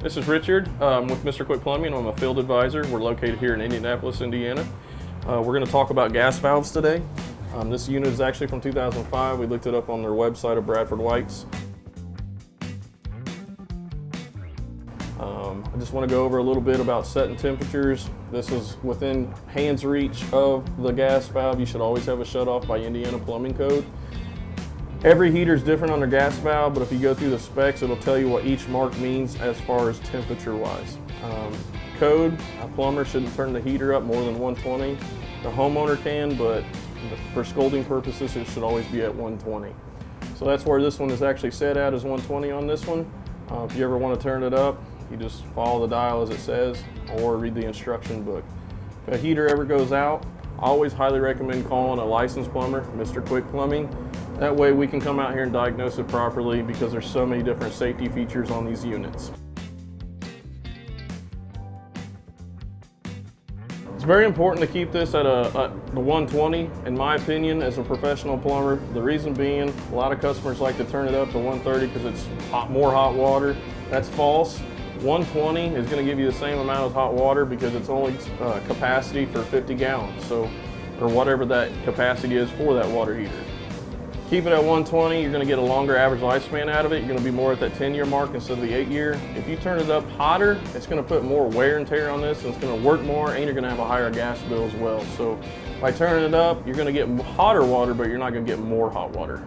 This is Richard with Mister Quik Plumbing. I'm a field advisor. We're located here in Indianapolis, Indiana. We're going to talk about gas valves today. This unit is actually from 2005. We looked it up on their website of Bradford White's. I just want to go over a little bit about setting temperatures. This is within hand's reach of the gas valve. You should always have a shutoff by Indiana Plumbing Code. Every heater is different on their gas valve, but if you go through the specs, it'll tell you what each mark means as far as temperature wise. Code, a plumber shouldn't turn the heater up more than 120. The homeowner can, but for scolding purposes, it should always be at 120. So that's where this one is actually set at, is 120 on this one. If you ever want to turn it up, you just follow the dial as it says, or read the instruction book. If a heater ever goes out, I always highly recommend calling a licensed plumber, Mister Quik Plumbing. That way we can come out here and diagnose it properly, because there's so many different safety features on these units. It's very important to keep this at the 120, in my opinion, as a professional plumber. The reason being, a lot of customers like to turn it up to 130 because it's more hot water. That's false. 120 is going to give you the same amount of hot water because it's only capacity for 50 gallons, so, or whatever that capacity is for that water heater. Keep it at 120, you're going to get a longer average lifespan out of it. You're going to be more at that 10-year mark instead of the 8-year. If you turn it up hotter, it's going to put more wear and tear on this, and it's going to work more, and you're going to have a higher gas bill as well. So by turning it up, you're going to get hotter water, but you're not going to get more hot water.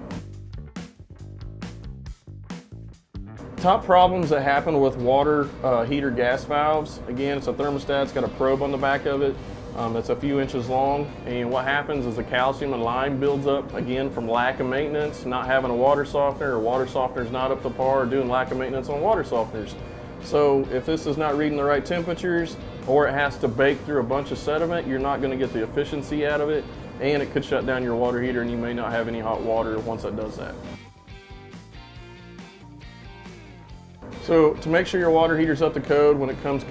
Top problems that happen with water heater gas valves, again, it's a thermostat. It's got a probe on the back of it that's a few inches long, and what happens is the calcium and lime builds up, again, from lack of maintenance, not having a water softener, or water softener is not up to par, or doing lack of maintenance on water softeners. So if this is not reading the right temperatures, or it has to bake through a bunch of sediment, you're not going to get the efficiency out of it, and it could shut down your water heater, and you may not have any hot water once it does that. So to make sure your water heater's up to code when it comes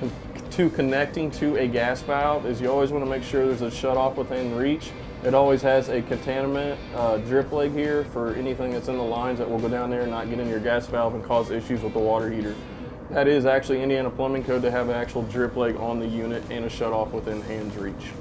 to connecting to a gas valve, is you always want to make sure there's a shutoff within reach. It always has a contaminant drip leg here for anything that's in the lines that will go down there and not get in your gas valve and cause issues with the water heater. That is actually Indiana Plumbing Code to have an actual drip leg on the unit and a shutoff within hand's reach.